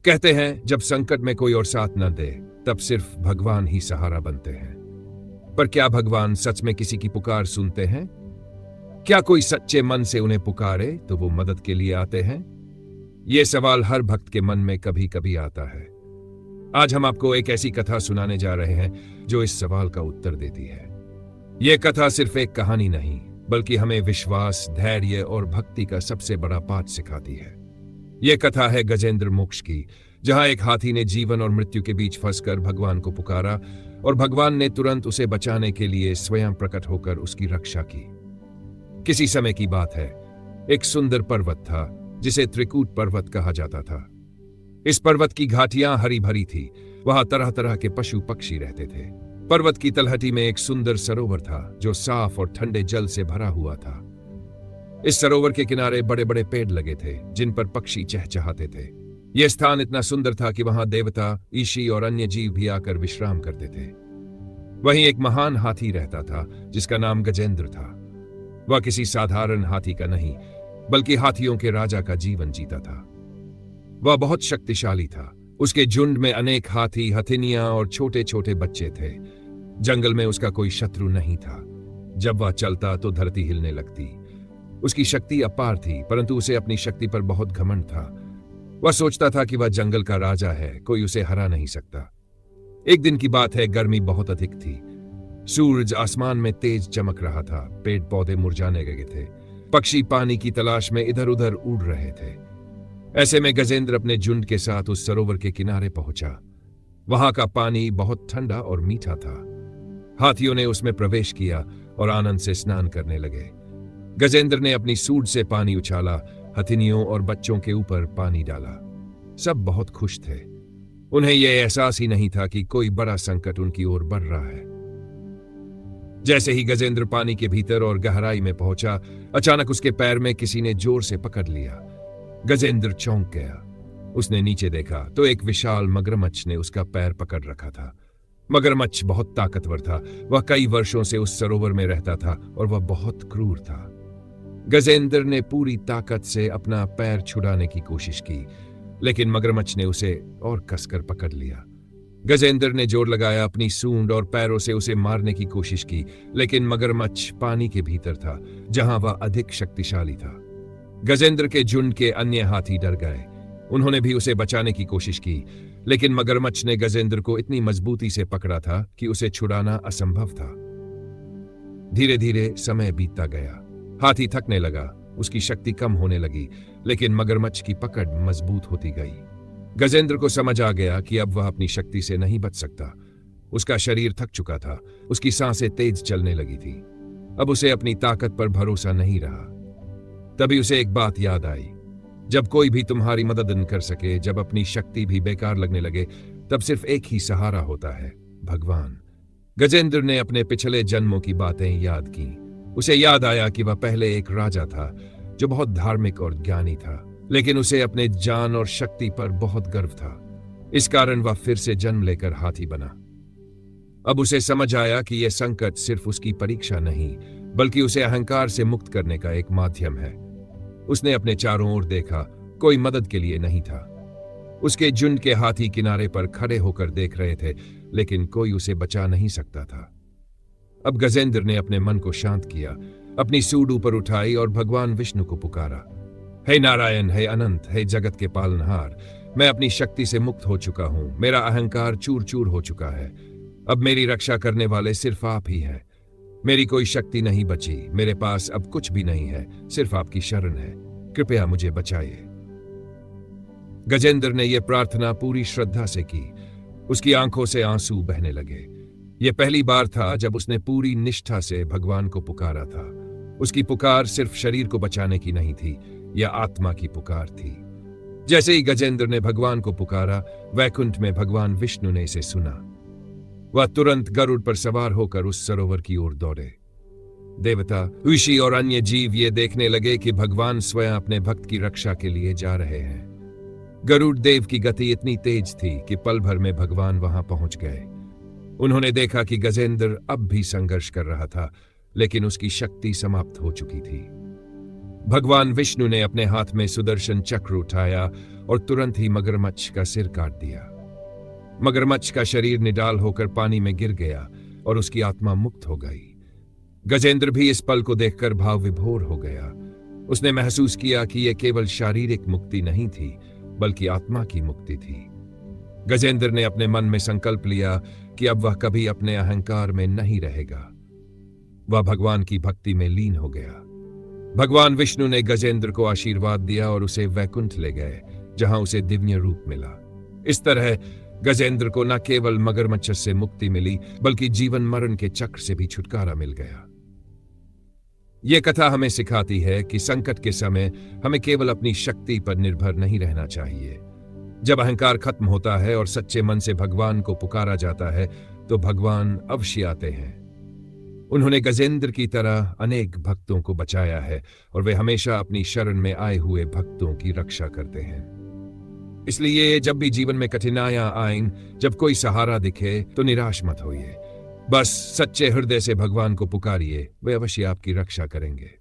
कहते हैं जब संकट में कोई और साथ न दे तब सिर्फ भगवान ही सहारा बनते हैं। पर क्या भगवान सच में किसी की पुकार सुनते हैं? क्या कोई सच्चे मन से उन्हें पुकारे तो वो मदद के लिए आते हैं? ये सवाल हर भक्त के मन में कभी कभी आता है। आज हम आपको एक ऐसी कथा सुनाने जा रहे हैं जो इस सवाल का उत्तर देती है। यह कथा सिर्फ एक कहानी नहीं बल्कि हमें विश्वास, धैर्य और भक्ति का सबसे बड़ा पाठ सिखाती है। यह कथा है गजेंद्र मोक्ष की, जहां एक हाथी ने जीवन और मृत्यु के बीच फंसकर भगवान को पुकारा और भगवान ने तुरंत उसे बचाने के लिए स्वयं प्रकट होकर उसकी रक्षा की। किसी समय की बात है, एक सुंदर पर्वत था जिसे त्रिकूट पर्वत कहा जाता था। इस पर्वत की घाटियां हरी भरी थी, वहां तरह तरह के पशु पक्षी रहते थे। पर्वत की तलहटी में एक सुंदर सरोवर था जो साफ और ठंडे जल से भरा हुआ था। इस सरोवर के किनारे बड़े बड़े पेड़ लगे थे जिन पर पक्षी चहचहाते थे। यह स्थान इतना सुंदर था कि वहां देवता, ईशी और अन्य जीव भी आकर विश्राम करते थे। वहीं एक महान हाथी रहता था जिसका नाम गजेंद्र था। वह किसी साधारण हाथी का नहीं बल्कि हाथियों के राजा का जीवन जीता था। वह बहुत शक्तिशाली था। उसके झुंड में अनेक हाथी, हथिनियां और छोटे छोटे बच्चे थे। जंगल में उसका कोई शत्रु नहीं था। जब वह चलता तो धरती हिलने लगती। उसकी शक्ति अपार थी, परंतु उसे अपनी शक्ति पर बहुत घमंड था। वह सोचता था कि वह जंगल का राजा है, कोई उसे हरा नहीं सकता। एक दिन की बात है, गर्मी बहुत अधिक थी। सूरज आसमान में तेज चमक रहा था, पेड़ पौधे मुरझाने लगे थे, पक्षी पानी की तलाश में इधर उधर उड़ रहे थे। ऐसे में गजेंद्र अपने झुंड के साथ उस सरोवर के किनारे पहुंचा। वहां का पानी बहुत ठंडा और मीठा था। हाथियों ने उसमें प्रवेश किया और आनंद से स्नान करने लगे। गजेंद्र ने अपनी सूंड से पानी उछाला, हथिनियों और बच्चों के ऊपर पानी डाला। सब बहुत खुश थे। उन्हें यह एहसास ही नहीं था कि कोई बड़ा संकट उनकी ओर बढ़ रहा है। जैसे ही गजेंद्र पानी के भीतर और गहराई में पहुंचा, अचानक उसके पैर में किसी ने जोर से पकड़ लिया। गजेंद्र चौंक गया। उसने नीचे देखा तो एक विशाल मगरमच्छ ने उसका पैर पकड़ रखा था। मगरमच्छ बहुत ताकतवर था। वह कई वर्षों से उस सरोवर में रहता था और वह बहुत क्रूर था। गजेंद्र ने पूरी ताकत से अपना पैर छुड़ाने की कोशिश की, लेकिन मगरमच्छ ने उसे और कसकर पकड़ लिया। गजेंद्र ने जोर लगाया, अपनी सूंड और पैरों से उसे मारने की कोशिश की, लेकिन मगरमच्छ पानी के भीतर था जहां वह अधिक शक्तिशाली था। गजेंद्र के झुंड के अन्य हाथी डर गए। उन्होंने भी उसे बचाने की कोशिश की, लेकिन मगरमच्छ ने गजेंद्र को इतनी मजबूती से पकड़ा था कि उसे छुड़ाना असंभव था। धीरे धीरे समय बीतता गया। हाथी थकने लगा, उसकी शक्ति कम होने लगी, लेकिन मगरमच्छ की पकड़ मजबूत होती गई। गजेंद्र को समझ आ गया कि अब वह अपनी शक्ति से नहीं बच सकता। उसका शरीर थक चुका था, उसकी सांसें तेज चलने लगी थी। अब उसे अपनी ताकत पर भरोसा नहीं रहा। तभी उसे एक बात याद आई, जब कोई भी तुम्हारी मदद न कर सके, जब अपनी शक्ति भी बेकार लगने लगे, तब सिर्फ एक ही सहारा होता है, भगवान। गजेंद्र ने अपने पिछले जन्मों की बातें याद की। उसे याद आया कि वह पहले एक राजा था जो बहुत धार्मिक और ज्ञानी था, लेकिन उसे अपने जान और शक्ति पर बहुत गर्व था। इस कारण वह फिर से जन्म लेकर हाथी बना। अब उसे समझ आया कि यह संकट सिर्फ उसकी परीक्षा नहीं बल्कि उसे अहंकार से मुक्त करने का एक माध्यम है। उसने अपने चारों ओर देखा, कोई मदद के लिए नहीं था। उसके झुंड के हाथी किनारे पर खड़े होकर देख रहे थे, लेकिन कोई उसे बचा नहीं सकता था। अब गजेंद्र ने अपने मन को शांत किया, अपनी सूंड ऊपर उठाई और भगवान विष्णु को पुकारा। हे नारायण, हे अनंत, हे जगत के पालनहार, मैं अपनी शक्ति से मुक्त हो चुका हूं। मेरा अहंकार चूर चूर हो चुका है। अब मेरी रक्षा करने वाले सिर्फ आप ही हैं। मेरी कोई शक्ति नहीं बची, मेरे पास अब कुछ भी नहीं है, सिर्फ आपकी शरण है। कृपया मुझे बचाइए। गजेंद्र ने यह प्रार्थना पूरी श्रद्धा से की। उसकी आंखों से आंसू बहने लगे। यह पहली बार था जब उसने पूरी निष्ठा से भगवान को पुकारा था। उसकी पुकार सिर्फ शरीर को बचाने की नहीं थी, यह आत्मा की पुकार थी। जैसे ही गजेंद्र ने भगवान को पुकारा, वैकुंठ में भगवान विष्णु ने इसे सुना। वह तुरंत गरुड़ पर सवार होकर उस सरोवर की ओर दौड़े। देवता, ऋषि और अन्य जीव ये देखने लगे कि भगवान स्वयं अपने भक्त की रक्षा के लिए जा रहे हैं। गरुड़ देव की गति इतनी तेज थी कि पल भर में भगवान वहां पहुंच गए। उन्होंने देखा कि गजेंद्र अब भी संघर्ष कर रहा था, लेकिन उसकी शक्ति समाप्त हो चुकी थी। भगवान विष्णु ने अपने हाथ में सुदर्शन चक्र उठाया और तुरंत ही मगरमच्छ का सिर काट दिया। मगरमच्छ का शरीर निडाल होकर पानी में गिर गया और उसकी आत्मा मुक्त हो गई। गजेंद्र भी इस पल को देखकर भाव विभोर हो गया। उसने महसूस किया कि यह केवल शारीरिक मुक्ति नहीं थी, बल्कि आत्मा की मुक्ति थी। गजेंद्र ने अपने मन में संकल्प लिया कि अब वह कभी अपने अहंकार में नहीं रहेगा। वह भगवान की भक्ति में लीन हो गया। भगवान विष्णु ने गजेंद्र को आशीर्वाद दिया और उसे वैकुंठ ले गए, जहां उसे दिव्य रूप मिला। इस तरह गजेंद्र को न केवल मगरमच्छ से मुक्ति मिली, बल्कि जीवन मरण के चक्र से भी छुटकारा मिल गया। यह कथा हमें सिखाती है कि संकट के समय हमें केवल अपनी शक्ति पर निर्भर नहीं रहना चाहिए। जब अहंकार खत्म होता है और सच्चे मन से भगवान को पुकारा जाता है, तो भगवान अवश्य आते हैं। उन्होंने गजेंद्र की तरह अनेक भक्तों को बचाया है और वे हमेशा अपनी शरण में आए हुए भक्तों की रक्षा करते हैं। इसलिए जब भी जीवन में कठिनाइयां आएं, जब कोई सहारा दिखे, तो निराश मत होइए। बस सच्चे हृदय से भगवान को पुकारिए, वे अवश्य आपकी रक्षा करेंगे।